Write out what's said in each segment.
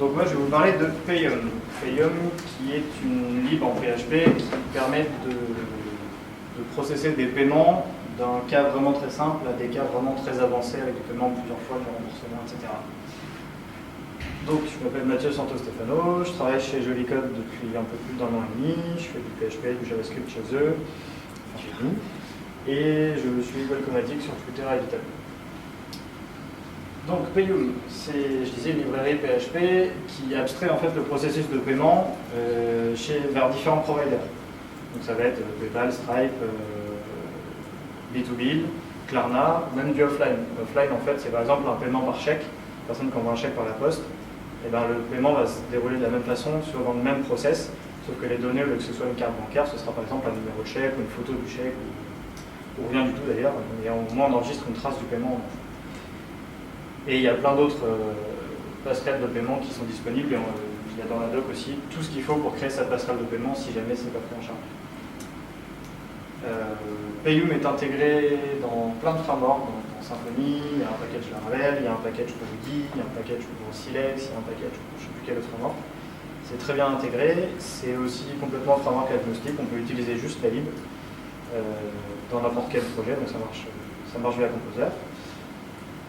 Donc moi je vais vous parler de Payum. Payum qui est une lib en PHP qui permet de processer des paiements d'un cas vraiment très simple à des cas vraiment très avancés avec des paiements plusieurs fois, du remboursement, etc. Donc je m'appelle Mathieu Santo-Stefano, je travaille chez Joli Code depuis un peu plus d'1 an et demi, je fais du PHP, du JavaScript chez eux, enfin chez nous, et je suis Welcomatic sur Twitter et GitHub. Donc Payum, c'est, je disais, une librairie PHP qui abstrait en fait le processus de paiement vers différents providers. Donc ça va être PayPal, Stripe, B2B, Klarna, même du offline. Offline en fait c'est par exemple un paiement par chèque, la personne qui envoie un chèque par la poste, et ben, le paiement va se dérouler de la même façon, suivant le même process, sauf que les données, au lieu que ce soit une carte bancaire, ce sera par exemple un numéro de chèque, ou une photo du chèque, ou rien du tout d'ailleurs, mais au moins on enregistre une trace du paiement. Et il y a plein d'autres passerelles de paiement qui sont disponibles, et il y a dans la doc aussi tout ce qu'il faut pour créer sa passerelle de paiement si jamais c'est pas pris en charge. Payum est intégré dans plein de frameworks, dans Symfony, il y a un package Laravel, il y a un package pour Ruby, il y a un package pour Silex, il y a un package pour je ne sais plus quel autre framework. C'est très bien intégré, c'est aussi complètement framework agnostique, on peut utiliser juste la lib dans n'importe quel projet, donc ça marche via Composer.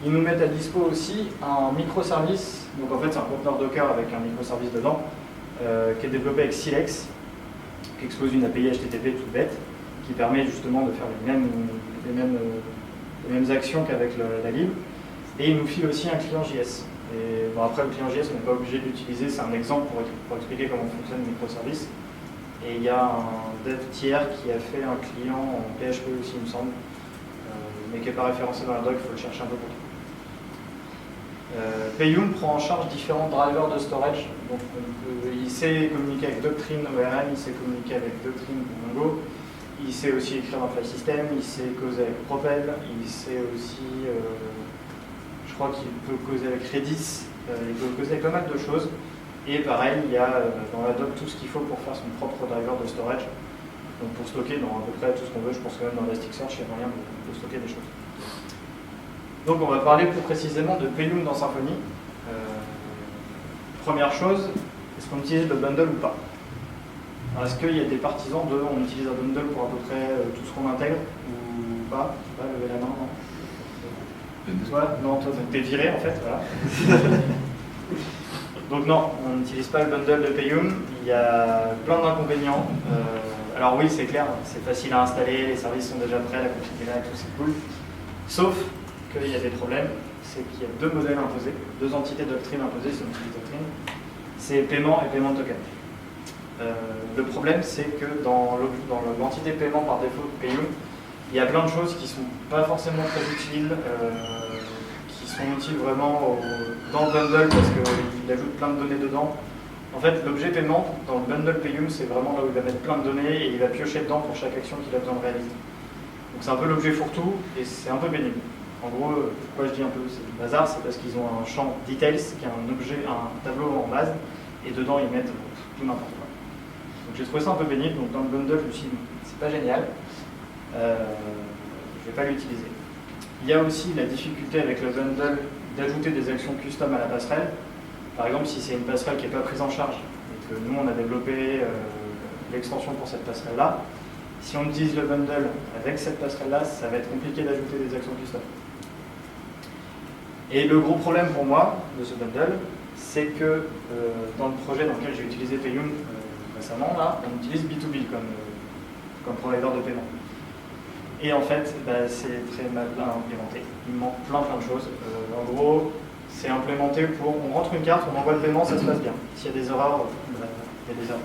Ils nous mettent à dispo aussi un microservice, donc en fait c'est un conteneur Docker avec un microservice dedans, qui est développé avec Silex, qui expose une API HTTP toute bête, qui permet justement de faire les mêmes actions qu'avec la lib. Et il nous file aussi un client JS. Et bon, après, le client JS, on n'est pas obligé de l'utiliser, c'est un exemple pour expliquer comment fonctionne le microservice. Et il y a un dev tiers qui a fait un client en PHP aussi, il me semble, mais qui n'est pas référencé dans la doc, il faut le chercher un peu pour tout. Payum prend en charge différents drivers de storage. Donc il sait communiquer avec Doctrine ORM, il sait communiquer avec Doctrine Mongo. Il sait aussi écrire un file system, il sait causer avec Propel, il sait aussi, je crois qu'il peut causer avec Redis, il peut causer avec pas mal de choses. Et pareil, il y a dans la doc tout ce qu'il faut pour faire son propre driver de storage. Donc pour stocker dans à peu près tout ce qu'on veut, je pense que même dans Elasticsearch, il y a moyen de stocker des choses. Donc on va parler plus précisément de Payum dans Symfony. Première chose, est-ce qu'on utilise le bundle ou pas? Est-ce qu'il y a des partisans de on utilise un bundle pour à peu près tout ce qu'on intègre ou pas? Je sais pas, levez la main, non? Toi, non, toi, t'es viré en fait, voilà. Donc non, on n'utilise pas le bundle de Payum, il y a plein d'inconvénients. Alors oui, c'est clair, c'est facile à installer, les services sont déjà prêts, la config est là et tout, c'est cool. Sauf qu'il y a des problèmes, c'est qu'il y a deux modèles imposés, deux entités doctrine imposées, c'est une entité doctrine, c'est paiement et paiement token. Le problème, c'est que dans l'entité paiement par défaut de Payum, il y a plein de choses qui ne sont pas forcément très utiles, qui sont utiles vraiment dans le bundle parce qu'il ajoute plein de données dedans. En fait, l'objet paiement dans le bundle Payum, c'est vraiment là où il va mettre plein de données et il va piocher dedans pour chaque action qu'il a besoin de réaliser. Donc c'est un peu l'objet fourre-tout et c'est un peu pénible. En gros, pourquoi je dis un peu c'est du bazar, c'est parce qu'ils ont un champ details qui est un tableau en base et dedans ils mettent tout n'importe quoi. Donc j'ai trouvé ça un peu pénible, donc dans le bundle je me suis dit c'est pas génial, je ne vais pas l'utiliser. Il y a aussi la difficulté avec le bundle d'ajouter des actions custom à la passerelle. Par exemple, si c'est une passerelle qui n'est pas prise en charge et que nous on a développé l'extension pour cette passerelle-là, si on utilise le bundle avec cette passerelle-là, ça va être compliqué d'ajouter des actions custom. Et le gros problème pour moi de ce bundle, c'est que dans le projet dans lequel j'ai utilisé Payum récemment, là, on utilise B2B comme provider de paiement. Et en fait, c'est très mal implémenté. Il manque plein de choses. En gros, c'est implémenté pour, on rentre une carte, on envoie le paiement, ça se passe bien. S'il y a des erreurs, il y a des erreurs.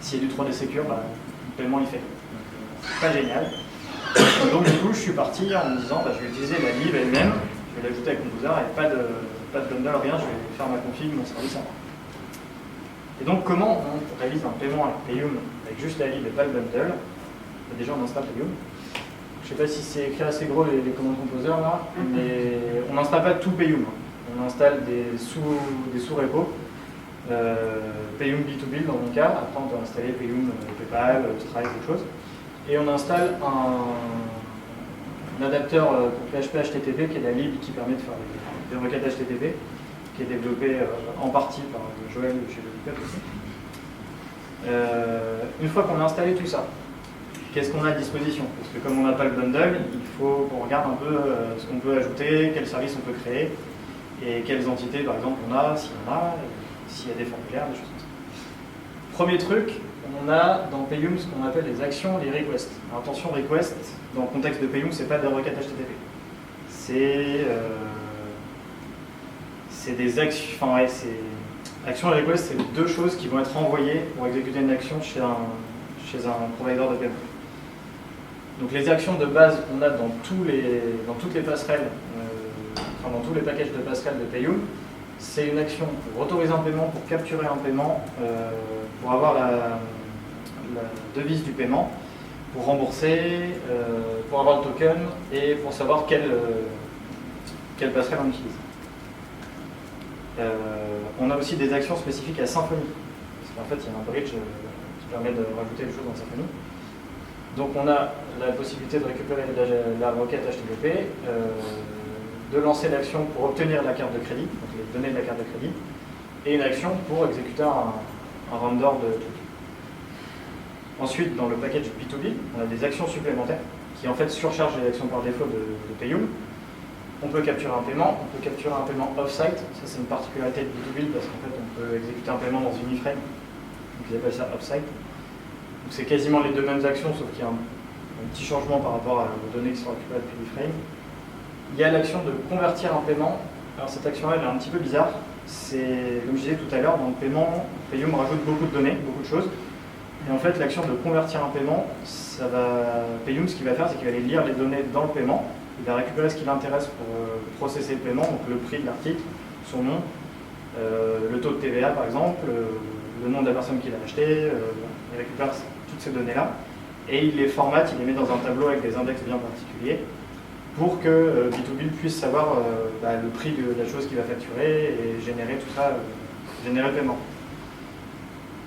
S'il y a du 3D Secure, le paiement il fait. C'est pas génial. Donc du coup, je suis parti en me disant, je vais utiliser la lib elle-même, je vais l'ajouter avec Composer et pas de bundle, rien, je vais faire ma config, mon service en. Et donc comment on réalise un paiement avec Payum avec juste la lib et pas le bundle? Déjà on installe Payum. Je ne sais pas si c'est écrit assez gros les commandes Composer là, mais on n'installe pas tout Payum. On installe des sous-repos. Payum B2B dans mon cas, après on peut installer Payum PayPal, Stripe, autre chose. Et on installe un adapteur pour PHP HTTP qui est la lib qui permet de faire des requêtes HTTP. qui est développé en partie par Joël chez Lollipop aussi. Une fois qu'on a installé tout ça, qu'est-ce qu'on a à disposition? Parce que comme on n'a pas le bundle, il faut qu'on regarde un peu ce qu'on peut ajouter, quels services on peut créer, et quelles entités par exemple on a, s'il y en a, s'il y a des formulaires, des choses comme ça. Premier truc, on a dans Payum ce qu'on appelle les actions, les requests. Alors attention, request, dans le contexte de Payum, c'est pas des requêtes HTTP. C'est des actions, enfin ouais, actions et request, c'est deux choses qui vont être envoyées pour exécuter une action chez un provider de paiement. Donc les actions de base qu'on a dans toutes les passerelles, dans tous les packages de passerelles de Payum, c'est une action pour autoriser un paiement, pour capturer un paiement, pour avoir la devise du paiement, pour rembourser, pour avoir le token et pour savoir quelle passerelle on utilise. On a aussi des actions spécifiques à Symfony, parce qu'en fait il y a un bridge qui permet de rajouter des choses dans Symfony. Donc on a la possibilité de récupérer la requête HTTP, de lancer l'action pour obtenir la carte de crédit, donc les données de la carte de crédit, et une action pour exécuter un render de trucs. Ensuite, dans le package B2B, on a des actions supplémentaires qui en fait surchargent les actions par défaut de Payum. On peut capturer un paiement, off-site, ça c'est une particularité de B2B parce qu'en fait on peut exécuter un paiement dans une iframe, donc ils appellent ça off-site. Donc c'est quasiment les deux mêmes actions sauf qu'il y a un petit changement par rapport aux données qui sont récupérées depuis l'iframe. Il y a l'action de convertir un paiement. Alors cette action-là elle est un petit peu bizarre, c'est comme je disais tout à l'heure, dans le paiement, Payum rajoute beaucoup de données, beaucoup de choses. Et en fait l'action de convertir un paiement, Payum ce qu'il va faire c'est qu'il va aller lire les données dans le paiement. Il va récupérer ce qui l'intéresse pour processer le paiement, donc le prix de l'article, son nom, le taux de TVA par exemple, le nom de la personne qui l'a acheté, il récupère toutes ces données-là et il les formate, il les met dans un tableau avec des index bien particuliers pour que B2B puisse savoir le prix de la chose qu'il va facturer et générer tout ça, générer le paiement.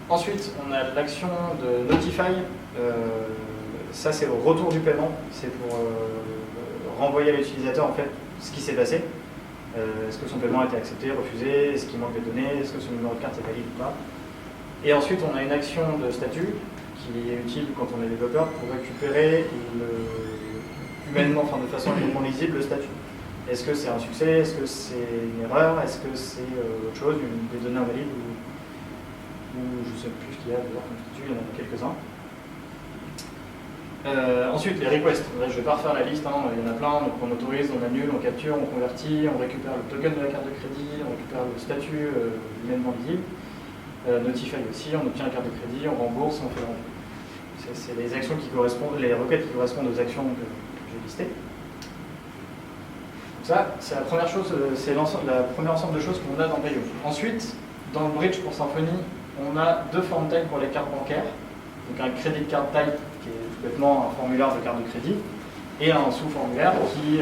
Ensuite, on a l'action de Notify, ça c'est au retour du paiement, c'est pour renvoyer à l'utilisateur en fait ce qui s'est passé. Est-ce que son paiement a été accepté, refusé, est-ce qu'il manque des données, est-ce que son numéro de carte est valide ou pas. Et ensuite on a une action de statut qui est utile quand on est développeur pour récupérer humainement, de façon humainement lisible le statut. Est-ce que c'est un succès, est-ce que c'est une erreur, est-ce que c'est autre chose, des données invalides ou je ne sais plus ce qu'il y a d'ailleurs comme statut, il y en a quelques-uns. Ensuite, les requests. Là, je ne vais pas refaire la liste, il y en a plein. Donc, on autorise, on annule, on capture, on convertit, on récupère le token de la carte de crédit, on récupère le statut humainement visible. Notify aussi, on obtient la carte de crédit, on rembourse, on fait le rendu. C'est les actions qui correspondent, les requêtes qui correspondent aux actions que j'ai listées. Donc ça, c'est la première chose, c'est la première ensemble de choses qu'on a dans Payum. Ensuite, dans le bridge pour Symfony, on a deux form types pour les cartes bancaires. Donc un credit card type qui est tout bêtement un formulaire de carte de crédit et un sous-formulaire qui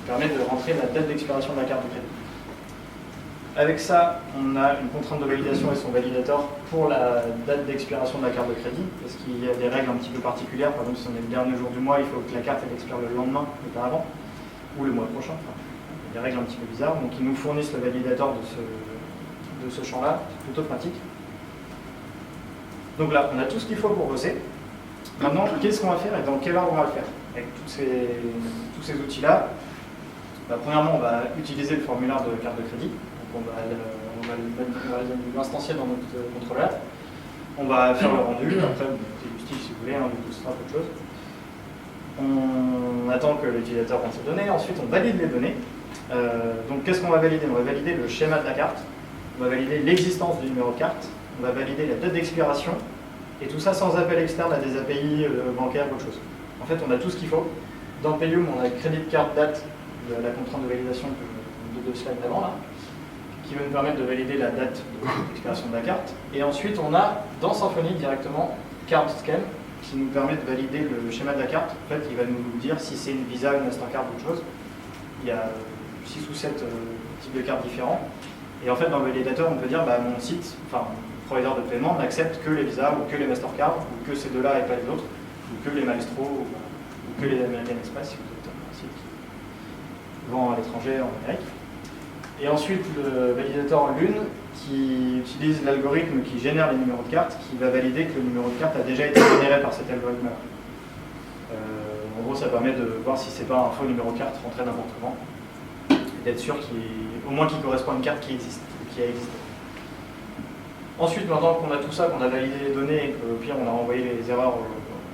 permet de rentrer la date d'expiration de la carte de crédit. Avec ça, on a une contrainte de validation et son validateur pour la date d'expiration de la carte de crédit parce qu'il y a des règles un petit peu particulières. Par exemple, si on est le dernier jour du mois, il faut que la carte elle expire le lendemain et pas avant ou le mois prochain. Il y a des règles un petit peu bizarres. Donc ils nous fournissent le validateur de ce champ-là. C'est plutôt pratique. Donc là, on a tout ce qu'il faut pour bosser. Maintenant, qu'est-ce qu'on va faire et dans quel ordre on va le faire? Avec tous ces outils-là, premièrement, on va utiliser le formulaire de carte de crédit. Donc on va l'instancier dans notre contrôleur. On va faire le rendu. Après, c'est utile si vous voulez, du coup, ce sera autre chose. On attend que l'utilisateur rentre ses données. Ensuite, on valide les données. Donc, qu'est-ce qu'on va valider? On va valider le schéma de la carte. On va valider l'existence du numéro de carte. On va valider la date d'expiration, et tout ça sans appel externe à des API bancaires ou autre chose. En fait, on a tout ce qu'il faut. Dans Payum, on a credit card date, la contrainte de validation de 2 slides d'avant, là, qui va nous permettre de valider la date d'expiration de la carte. Et ensuite, on a dans Symfony directement card scan, qui nous permet de valider le schéma de la carte. En fait, il va nous dire si c'est une Visa, une Mastercard ou autre chose. Il y a 6 ou 7 types de cartes différents. Et en fait, dans le validateur, on peut dire mon site, provider de paiement n'accepte que les Visa ou que les Mastercard ou que ces deux-là et pas les autres, ou que les Maestro ou que les American Express si vous êtes un site qui vend à l'étranger en Amérique. Et ensuite, le validateur Lune qui utilise l'algorithme qui génère les numéros de carte, qui va valider que le numéro de carte a déjà été généré par cet algorithme-là. En gros, ça permet de voir si c'est pas un faux numéro de carte rentré n'importe comment, et d'être sûr au moins qu'il correspond à une carte qui existe, ou qui a existé. Ensuite, maintenant qu'on a tout ça, qu'on a validé les données et qu'au pire on a envoyé les erreurs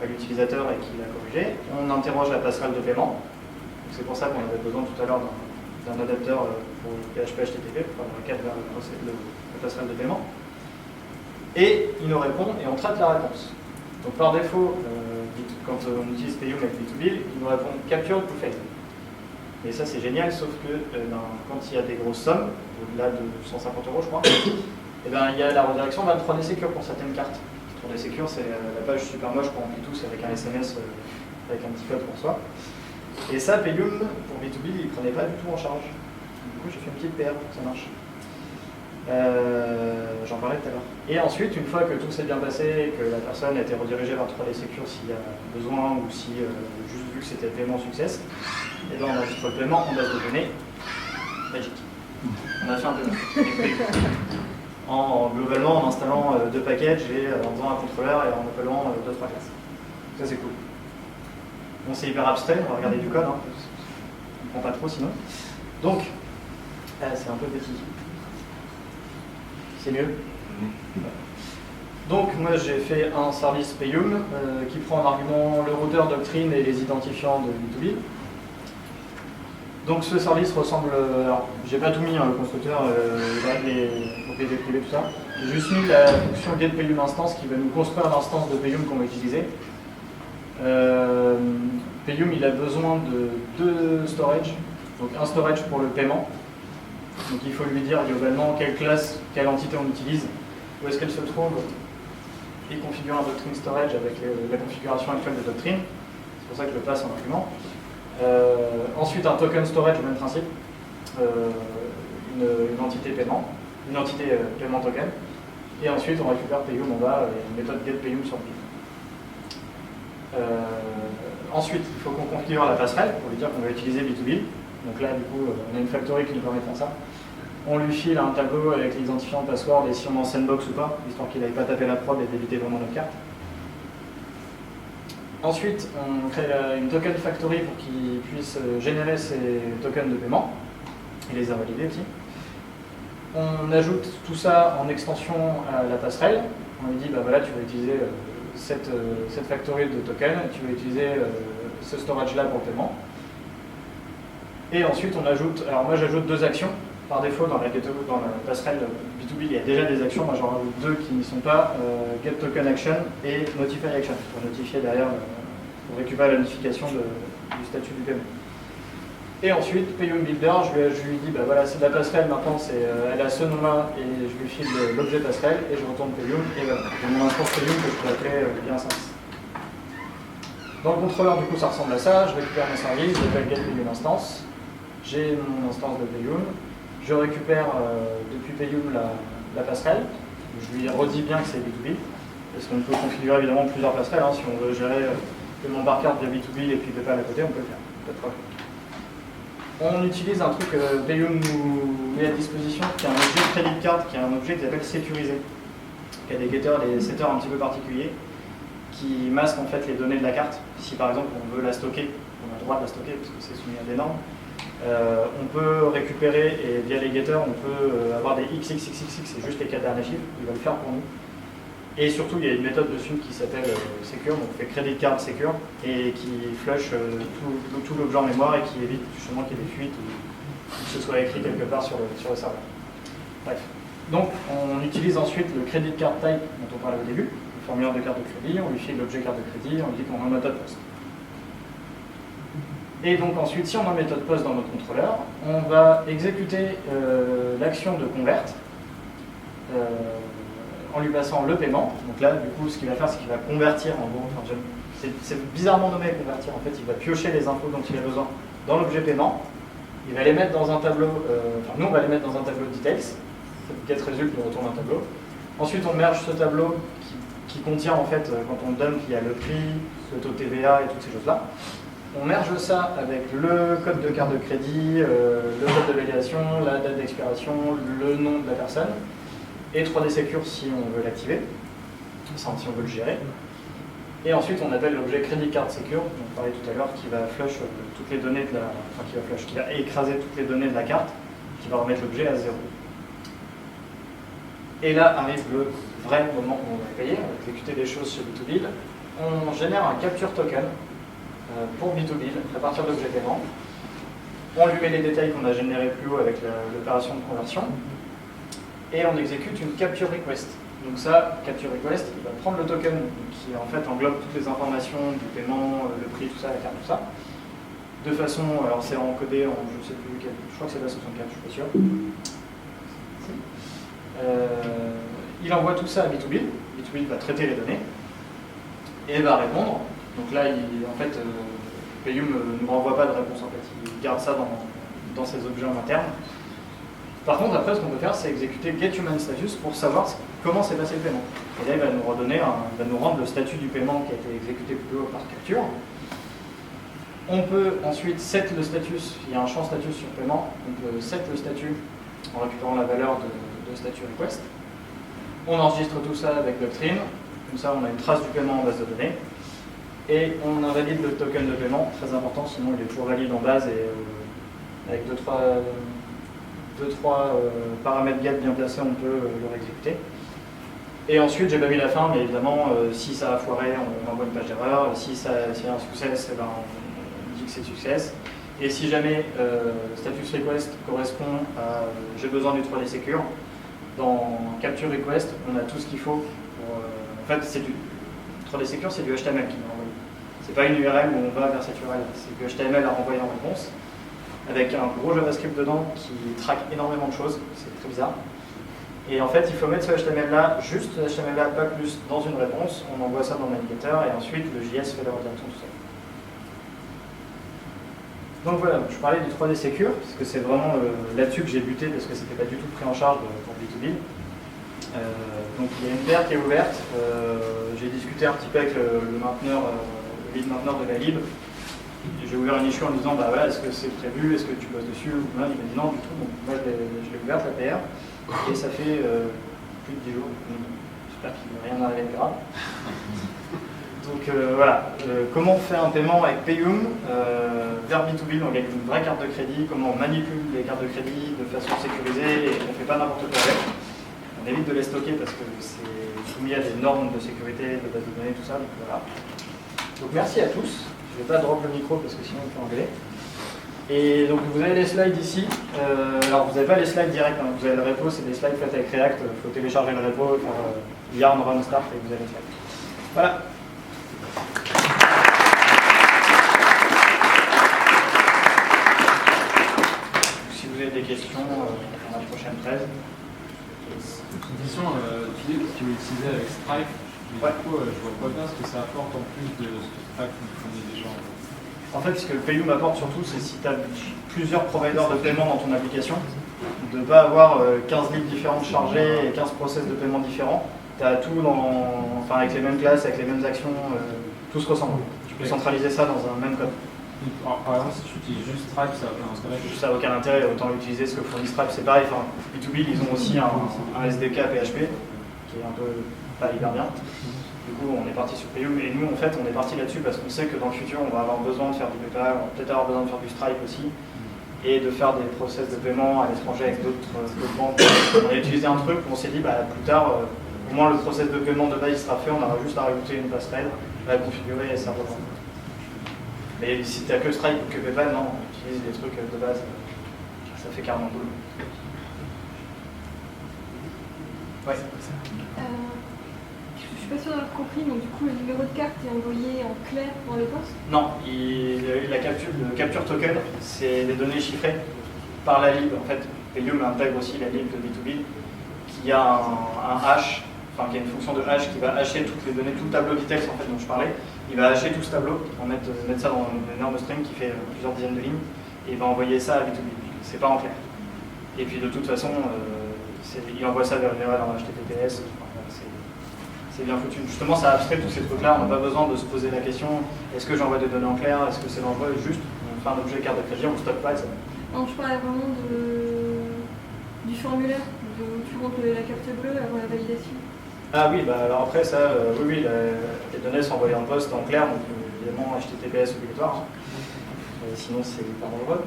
à l'utilisateur et qu'il a corrigé, on interroge la passerelle de paiement. C'est pour ça qu'on avait besoin tout à l'heure d'un adapteur pour PHP HTTP, pour faire la requête vers la passerelle de paiement. Et il nous répond et on traite la réponse. Donc par défaut, quand on utilise Payum avec B2B, il nous répond capture to fail. Et ça c'est génial, sauf que quand il y a des grosses sommes, au-delà de 150 €, je crois, et il y a la redirection vers 3D Secure pour certaines cartes. 3D Secure, c'est la page super moche qu'on remplit tous avec un SMS, avec un petit code pour soi. Et ça, Payum, pour B2B, il ne prenait pas du tout en charge. Du coup, j'ai fait une petite PR pour que ça marche. J'en parlais tout à l'heure. Et ensuite, une fois que tout s'est bien passé, que la personne a été redirigée vers 3D Secure s'il y a besoin, ou si juste vu que c'était le paiement success, et on enregistre le paiement en base de données. Magique. On a fait un paiement. Globalement, en installant 2 packages et en faisant un contrôleur et en appelant 2-3 classes. Ça, c'est cool. Bon, c'est hyper abstrait, on va regarder du code, hein. On ne comprend pas trop sinon. Donc, c'est un peu petit. C'est mieux. Donc, moi j'ai fait un service Payum qui prend en argument le routeur Doctrine et les identifiants de B2B. Donc, ce service ressemble. Alors, j'ai pas tout mis, hein, le constructeur, les propriétés privées, tout ça. J'ai juste mis la fonction getPayum instance qui va nous construire l'instance de Payum qu'on va utiliser. Payum, il a besoin de 2 storage, donc un storage pour le paiement. Donc il faut lui dire globalement quelle classe, quelle entité on utilise, où est-ce qu'elle se trouve, et configurer un Doctrine Storage avec la configuration actuelle de Doctrine. C'est pour ça que je le passe en argument. Ensuite, un token storage au même principe, une entité paiement, une entité paiement token. Et ensuite, on récupère Payum en bas et une méthode getPayum sur le pile. Ensuite, il faut qu'on configure la passerelle pour lui dire qu'on va utiliser B2B. Donc là, du coup, on a une factory qui nous permet de faire ça. On lui file un tableau avec l'identifiant password et si on est en sandbox ou pas, histoire qu'il n'aille pas taper la prod et d'éviter vraiment notre carte. Ensuite, on crée une token factory pour qu'il puisse générer ses tokens de paiement et les invalider aussi. On ajoute tout ça en extension à la passerelle. On lui dit, bah voilà, tu vas utiliser cette factory de tokens, tu vas utiliser ce storage là pour le paiement. Et ensuite, on ajoute, alors moi j'ajoute 2 actions. Par défaut, dans la passerelle B2B, il y a déjà des actions. Moi j'en rajoute 2 qui n'y sont pas, getTokenAction et notifyAction, pour notifier derrière, pour récupérer la notification du statut du paiement. Et ensuite, Payum Builder, je lui dis, bah voilà, c'est de la passerelle, maintenant elle a ce nom-là, et je lui file l'objet passerelle, et je retourne Payum, et voilà. J'ai mon instance Payum que je peux appeler bien service. Dans le contrôleur, du coup, ça ressemble à ça. Je récupère mes services, je vais getPayum instance. J'ai mon instance de Payum. Je récupère depuis Payum la passerelle. Je lui redis bien que c'est B2B, parce qu'on peut configurer évidemment plusieurs passerelles. Hein. Si on veut gérer le paiement par carte via B2B et puis PayPal à côté, on peut le faire. Pas de problème. On utilise un truc que Payum nous met à disposition, qui est un objet credit card, qui est un objet qui s'appelle sécurisé, qui a des getters, des setters un petit peu particuliers, qui masquent en fait les données de la carte. Si par exemple on veut la stocker, on a le droit de la stocker parce que c'est soumis à des normes. On peut récupérer, et via les getters, on peut avoir des XXXXX, c'est juste les 4 derniers chiffres, il va le faire pour nous. Et surtout, il y a une méthode dessus qui s'appelle Secure, donc fait Credit Card Secure, et qui flush tout l'objet en mémoire et qui évite justement qu'il y ait des fuites ou que ce soit écrit quelque part sur le serveur. Bref. Donc, on utilise ensuite le Credit Card Type dont on parlait au début, le formulaire de carte de crédit, on lui file l'objet carte de crédit, on lui dit qu'on a une méthode POST. Et donc ensuite, si on a une méthode POST dans notre contrôleur, on va exécuter l'action de convert en lui passant le paiement. Donc là, du coup, ce qu'il va faire, c'est qu'il va convertir en gros. Enfin, c'est bizarrement nommé convertir. En fait, il va piocher les infos dont il a besoin dans l'objet paiement. Il va les mettre dans un tableau. Enfin, nous, on va les mettre dans un tableau de details. GetResult nous retourne un tableau. Ensuite, on merge ce tableau qui contient en fait, quand on donne qu'il y a le prix, le taux de TVA et toutes ces choses-là. On merge ça avec le code de carte de crédit, le code de validation, la date d'expiration, le nom de la personne, et 3D Secure si on veut l'activer, si on veut le gérer. Et ensuite, on appelle l'objet Credit Card Secure, dont on parlait tout à l'heure, qui va flush toutes les données de la, enfin qui va écraser toutes les données de la carte, qui va remettre l'objet à 0. Et là arrive le vrai moment où on va payer, on va exécuter des choses chez B2Bill. On génère un capture token pour B2Bill à partir d'objet paiement. On lui met les détails qu'on a générés plus haut avec l'opération de conversion. Et on exécute une capture request. Donc ça, capture request, il va prendre le token qui en fait englobe toutes les informations du paiement, le prix, tout ça, la carte, tout ça. De façon, alors c'est encodé en, je sais plus quel, je crois que c'est la 64, je suis pas sûr. Il envoie tout ça à B2Bill. B2Bill va traiter les données et va répondre. Donc là, en fait, Payum ne renvoie pas de réponse en fait. Il garde ça dans ses objets en interne. Par contre, après, ce qu'on peut faire, c'est exécuter getHumanStatus pour savoir comment s'est passé le paiement. Et là, il va nous redonner, va nous rendre le statut du paiement qui a été exécuté plus haut par capture. On peut ensuite set le status. Il y a un champ status sur paiement. On peut set le statut en récupérant la valeur de statut request. On enregistre tout ça avec Doctrine. Comme ça, on a une trace du paiement en base de données. Et on invalide le token de paiement, très important, sinon il est toujours valide en base et avec 2-3 paramètres get bien placés, on peut le réexécuter. Et ensuite, j'ai pas mis la fin, mais évidemment, si ça a foiré, on envoie une page d'erreur. Si il y a un succès, eh ben, on dit que c'est success. Et si jamais status request correspond à j'ai besoin du 3D Secure, dans capture request, on a tout ce qu'il faut pour. En fait, c'est du 3D Secure, c'est du HTML qui m'a envoyé. C'est pas une URL où on va vers cette URL. C'est que HTML a renvoyé en réponse, avec un gros JavaScript dedans qui traque énormément de choses. C'est très bizarre. Et en fait, il faut mettre ce HTML-là, juste ce HTML-là, pas plus, dans une réponse. On envoie ça dans le navigateur et ensuite le JS fait la redirection tout seul. Donc voilà, je parlais du 3D Secure, parce que c'est vraiment là-dessus que j'ai buté, parce que c'était pas du tout pris en charge pour B2B. Donc il y a une paire qui est ouverte. J'ai discuté un petit peu avec le lead mainteneur de la lib. J'ai ouvert une issue en disant bah voilà, est-ce que c'est prévu, est-ce que tu bosses dessus ou non. Il m'a dit non du tout. Donc moi je l'ai ouverte la PR et ça fait plus de 10 jours. J'espère qu'il ne va rien arriver de grave. Donc voilà, comment on fait un paiement avec Payum vers B2B, donc avec une vraie carte de crédit, comment on manipule les cartes de crédit de façon sécurisée et qu'on ne fait pas n'importe quoi avec. On évite de les stocker parce que c'est soumis à des normes de sécurité, de base de données, tout ça. Donc voilà. Donc merci à tous. Je ne vais pas drop le micro parce que sinon on peut engueuler. Et donc vous avez les slides ici. Alors vous n'avez pas les slides directs, hein. Vous avez le repo, c'est des slides faits avec React. Il faut télécharger le repo, faire yarn run start et vous avez les slides. Voilà. Si vous avez des questions dans la prochaine thèse. Une question, tu dis que tu l'utilisais avec Stripe, mais ouais. Du coup, je vois pas bien ce que ça apporte en plus de ce que Stripe nous fournit déjà. En fait, ce que Payum apporte surtout, c'est si tu as plusieurs providers de paiement dans ton application, de ne pas avoir 15 lignes différentes chargées et 15 process de paiement différents. Tu as tout avec les mêmes classes, avec les mêmes actions, tout se ressemble. Tu peux centraliser ça dans un même code. Par exemple, si tu utilises juste Stripe, ça n'a aucun intérêt. Ça n'a aucun intérêt, autant utiliser ce que fournit Stripe, c'est pareil. Enfin, B2B, ils ont aussi un SDK PHP qui est un peu pas hyper bien. Du coup, on est parti sur Payum et nous, en fait, on est parti là-dessus parce qu'on sait que dans le futur, on va avoir besoin de faire du PayPal, on va peut-être avoir besoin de faire du Stripe aussi et de faire des process de paiement à l'étranger avec d'autres banques. On a utilisé un truc où on s'est dit, bah, plus tard, au moins le process de paiement de base sera fait, on aura juste à rajouter une passerelle, à la configurer et ça reprend. Mais si tu n'as que Stripe ou que PayPal, non, on utilise des trucs de base, ça fait carrément boulot. Ouais. Je suis pas sûre d'avoir compris, donc du coup le numéro de carte est envoyé en clair dans les postes? Non, le capture token, c'est des données chiffrées par la lib. En fait, Payum intègre aussi la lib de B2B qui a un hash, enfin qui a une fonction de hash qui va hasher toutes les données, tout le tableau Vitex en fait dont je parlais. Il va hasher tout ce tableau, pour mettre ça dans une énorme string qui fait plusieurs dizaines de lignes, et il va envoyer ça à B2B. C'est pas en clair. Et puis de toute façon, il envoie ça vers une URL en HTTPS. c'est bien foutu. Justement, ça abstrait tous ces trucs-là, on n'a pas besoin de se poser la question, est-ce que j'envoie des données en clair, est-ce que c'est dangereux, juste, on fait un objet carte de crédit, on ne stocke pas et ça va. Non, je parlais vraiment du formulaire, où tu montres la carte bleue avant la validation. Ah oui, bah alors après ça, oui, les données sont envoyées en poste en clair, donc évidemment HTTPS obligatoire, sinon c'est pas dangereux.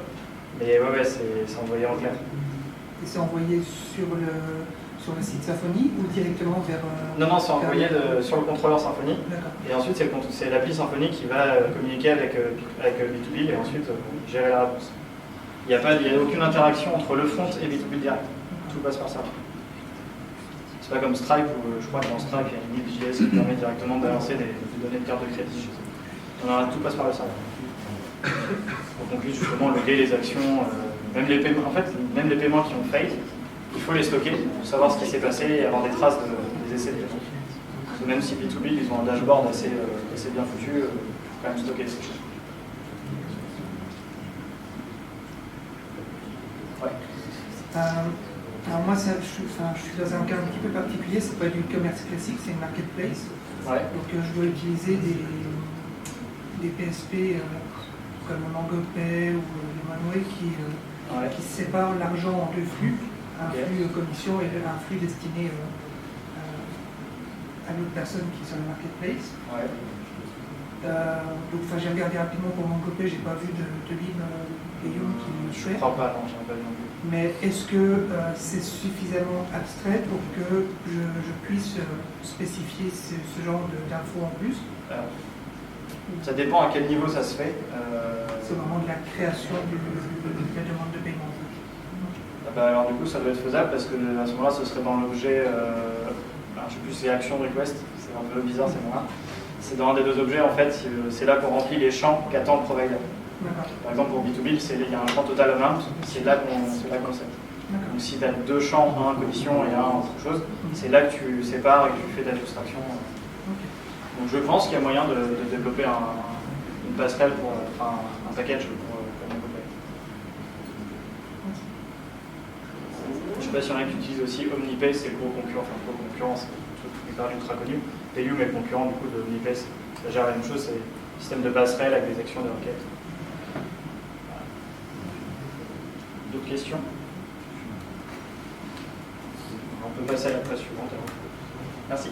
Mais ouais, c'est envoyé en clair. Et c'est envoyé sur le site Symfony ou directement vers... Non, c'est envoyé sur le contrôleur Symfony. Et ensuite, c'est l'appli Symfony qui va communiquer avec B2B et ensuite gérer la réponse. Il n'y a aucune interaction entre le front et B2B direct. Tout passe par ça. C'est pas comme Stripe où je crois que dans Stripe, il y a une Nix.js qui permet directement de balancer des données de carte de crédit chez eux. Tout passe par le serveur. Donc on peut justement loguer les actions, même les paiements. En fait, même les paiements qui ont fail, il faut les stocker pour savoir ce qui s'est passé et avoir des traces des essais de paiement. Parce que même si B2B, ils ont un dashboard assez bien foutu, il faut quand même stocker ces choses. Ouais. Alors moi, je suis dans un cas un petit peu particulier, c'est pas du e-commerce classique, c'est une marketplace. Ouais. Donc je dois utiliser des PSP comme MangoPay ou Lemonway qui séparent l'argent en deux flux, un flux commission et un flux destiné à l'autre personne qui est sur la marketplace. Ouais. Donc j'ai regardé rapidement pour MangoPay, j'ai pas vu de ligne Payum qui le fait. Je crois pas, non, j'en ai pas vu non plus. Mais est-ce que c'est suffisamment abstrait pour que je puisse spécifier ce genre d'infos en plus? Ça dépend à quel niveau ça se fait. C'est au moment de la création de la demande de paiement. Alors du coup, ça doit être faisable parce que à ce moment-là, ce serait dans l'objet, je ne sais plus, c'est action request, c'est un peu bizarre ces mots-là. C'est dans un des deux objets, en fait, c'est là qu'on remplit les champs qu'attend le provider. Par exemple, pour B2B, il y a un champ total amount, c'est là qu'on sait. Donc si tu as deux champs, un commission et un autre chose, c'est là que tu sépares et que tu fais ta soustraction. Donc je pense qu'il y a moyen de développer une passerelle pour un package pour MangoPay. Je ne sais pas s'il y en a qui utilisent aussi OmniPay, c'est le gros concurrent, c'est le truc qui est ultra connu. Payum est le concurrent du coup de OmniPay, ça gère la même chose, c'est un système de passerelle avec des actions de requête. D'autres questions? On peut passer à la phrase suivante. Merci.